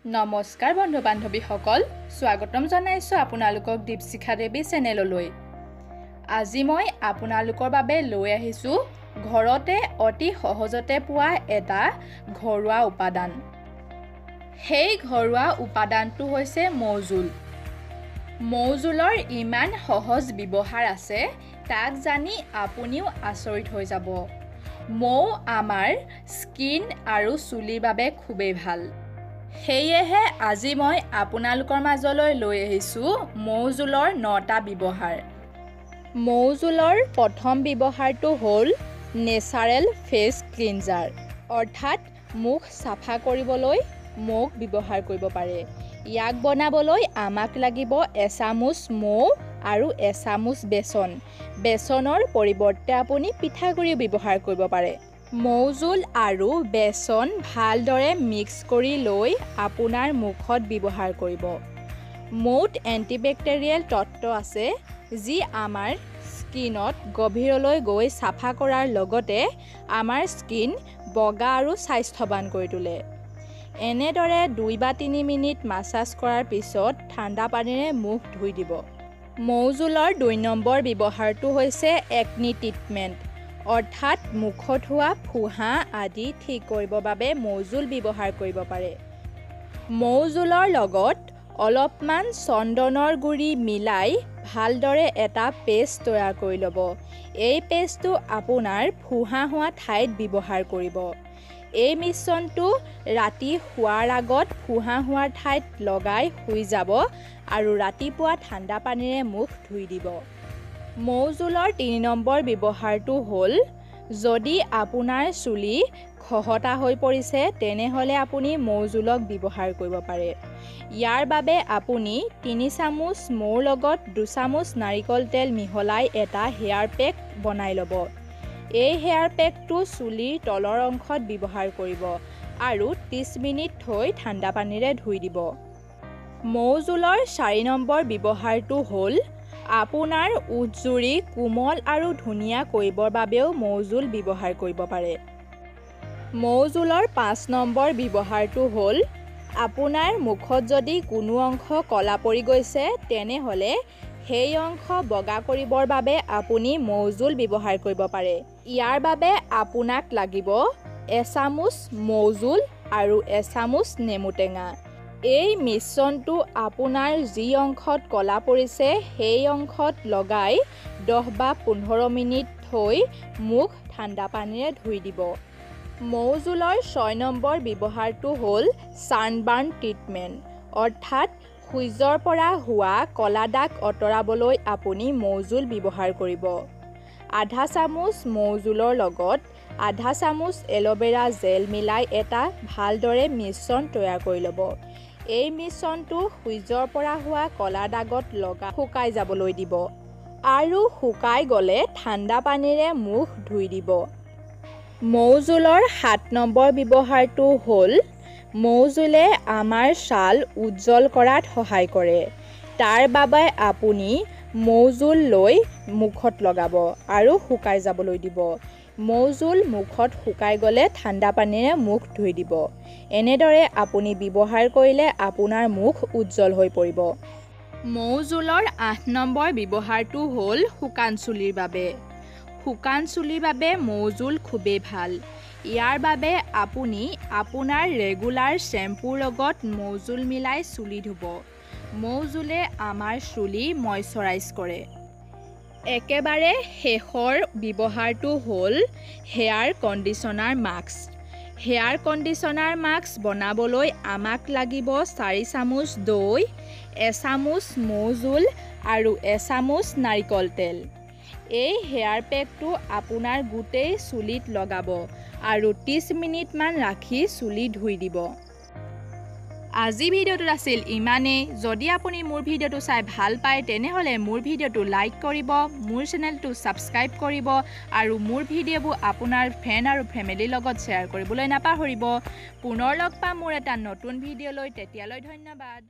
নমস্কাৰ বন্ধু বান্ধৱীসকল স্বাগতম জনাইছো আপোনালোকক দীপশিখা দেৱী চেনেললৈ। আজি মই আপোনালোকৰ বাবে লৈ আহিছো ঘৰতে অতি সহজতে পোৱা এটা ঘৰুৱা উপাদান। সেই ঘৰুৱা উপাদানটো হৈছে মৌজোল। মৌজোলৰ ইমান সহজ ব্যৱহাৰ আছে তাক জানি আপুনিও আচৰিত হৈ যাব। মৌ আমাৰ স্কিন আৰু চুলিৰ বাবে খুবেই ভাল। সেয়েহে আজি মই আপোনালোকৰ মাজলৈ লৈ আহিছোঁ মৌজোলৰ 9টা ব্যৱহাৰ। মৌজোলৰ প্ৰথম ব্যৱহাৰটো হ'ল নেচাৰেল ফেচ ক্লিনজাৰ, অৰ্থাৎ মুখ চাফা কৰিবলৈ মৌক ব্যৱহাৰ কৰিব পাৰে। ইয়াক বনাবলৈ আমাক লাগিব এচামুচ মৌ আৰু এচামুচ বেচন। বেচনৰ পৰিৱৰ্তে আপুনি পিঠাগুড়ি ব্যৱহাৰ কৰিব পাৰে। মৌজোল আৰু বেচন ভালদৰে মিক্স কৰি লৈ আপোনাৰ মুখত ব্যৱহাৰ কৰিব। মৌত এণ্টিবেক্টেৰিয়েল তত্ত্ব আছে যি আমাৰ স্কিনত গভীৰলৈ গৈ চাফা কৰাৰ লগতে আমাৰ স্কিন বগা আৰু স্বাস্থ্যৱান কৰি তোলে। এনেদৰে 2 বা 3 মিনিট মাছাজ কৰাৰ পিছত ঠাণ্ডা পানীৰে মুখ ধুই দিব। মৌজোলৰ 2 নম্বৰ ব্যৱহাৰটো হৈছে একনি ট্ৰিটমেণ্ট, অৰ্থাৎ মুখত হোৱা ফুহা আদি ঠিক কৰিবৰ বাবে মৌজোল ব্যৱহাৰ কৰিব পাৰে। মৌজোলৰ লগত অলপমান চন্দনৰ গুড়ি মিলাই ভালদৰে এটা পেষ্ট তৈয়াৰ কৰি ল'ব। এই পেষ্টটো আপোনাৰ ফুহা হোৱা ঠাইত ব্যৱহাৰ কৰিব। এই মিশ্ৰণটো ৰাতি শোৱাৰ আগত ফুহা হোৱাৰ ঠাইত লগাই শুই যাব আৰু ৰাতিপুৱা ঠাণ্ডা পানীৰে মুখ ধুই দিব। মৌজোলৰ 3 নম্বৰ ব্যৱহাৰটো হ'ল যদি আপোনাৰ চুলি খহটা হৈ পৰিছে তেনেহ'লে আপুনি মৌজোলক ব্যৱহাৰ কৰিব পাৰে। ইয়াৰ বাবে আপুনি 3 চামুচ মৌৰ লগত 2 চামুচ নাৰিকল তেল মিহলাই এটা হেয়াৰ পেক বনাই ল'ব। এই হেয়াৰ পেকটো চুলিৰ তলৰ অংশত ব্যৱহাৰ কৰিব আৰু 30 মিনিট থৈ ঠাণ্ডা পানীৰে ধুই দিব। মৌজোলৰ 4 নম্বৰ ব্যৱহাৰটো হ'ল আপোনাৰ ওঠজুৰি কোমল আৰু ধুনীয়া কৰিবৰ বাবেও মৌজোল ব্যৱহাৰ কৰিব পাৰে। মৌজোলৰ 5 নম্বৰ ব্যৱহাৰটো হ'ল আপোনাৰ মুখত যদি কোনো অংশ ক'লা পৰি গৈছে তেনেহ'লে সেই অংশ বগা কৰিবৰ বাবে আপুনি মৌজোল ব্যৱহাৰ কৰিব পাৰে। ইয়াৰ বাবে আপোনাক লাগিব এচামুচ মৌজোল আৰু এচামুচ নেমু টেঙা। এই মিশ্ৰণটো আপোনাৰ যি অংশত ক'লা পৰিছে সেই অংশত লগাই 10 বা 15 মিনিট থৈ মুখ ঠাণ্ডা পানীৰে ধুই দিব। মৌজোলৰ 6 নম্বৰ ব্যৱহাৰটো হ'ল ছানবাৰ্ণ ট্ৰিটমেণ্ট, অৰ্থাৎ সূৰ্যৰ পৰা হোৱা ক'লা দাগ আঁতৰাবলৈ আপুনি মৌজোল ব্যৱহাৰ কৰিব। আধা চামুচ মৌজোলৰ লগত আধা চামুচ এল'ভেৰা জেল মিলাই এটা ভালদৰে মিশ্ৰণ তৈয়াৰ কৰি ল'ব। এই মিশ্ৰণটো সূৰ্যৰ পৰা হোৱা ক'লা দাগত লগাই শুকাই যাবলৈ দিব আৰু শুকাই গ'লে ঠাণ্ডা পানীৰে মুখ ধুই দিব। মৌজোলৰ 7 নম্বৰ ব্যৱহাৰটো হ'ল মৌজোলে আমাৰ ছাল উজ্জ্বল কৰাত সহায় কৰে। তাৰ বাবে আপুনি মৌজোল লৈ মুখত লগাব আৰু শুকাই যাবলৈ দিব। মৌজোল মুখত শুকাই গ'লে ঠাণ্ডা পানীৰে মুখ ধুই দিব। এনেদৰে আপুনি ব্যৱহাৰ কৰিলে আপোনাৰ মুখ উজ্জ্বল হৈ পৰিব। মৌজোলৰ 8 নম্বৰ ব্যৱহাৰটো হ'ল শুকান চুলিৰ বাবে। শুকান চুলিৰ বাবে মৌজোল খুবেই ভাল। ইয়াৰ বাবে আপুনি আপোনাৰ ৰেগুলাৰ শ্বেম্পুৰ লগত মৌজোল মিলাই চুলি ধুব। মৌজোলে আমাৰ চুলি মইশ্চাৰাইজ কৰে। একেবাৰে শেষৰ ব্যৱহাৰটো হ'ল hair conditioner mask. Hair conditioner mask বনাবলৈ আমাক লাগিব 4 চামুচ দৈ, এচামুচ মৌজোল আৰু এচামুচ নাৰিকল তেল। এই হেয়াৰ পেকটো আপোনাৰ গোটেই চুলিত লগাব আৰু 30 মিনিটমান ৰাখি চুলি ধুই দিব। আজি ভিডিঅ'টোত আছিল ইমানেই। যদি আপুনি মোৰ ভিডিঅ'টো চাই ভাল পায় তেনেহ'লে মোৰ ভিডিঅ'টো লাইক কৰিব, মোৰ চেনেলটো ছাবস্ক্ৰাইব কৰিব আৰু মোৰ ভিডিঅ'বোৰ আপোনাৰ ফ্ৰেণ্ড আৰু ফেমিলিৰ লগত শ্বেয়াৰ কৰিবলৈ নাপাহৰিব। পুনৰ লগ পাম মোৰ এটা নতুন ভিডিঅ'লৈ। তেতিয়ালৈ ধন্যবাদ।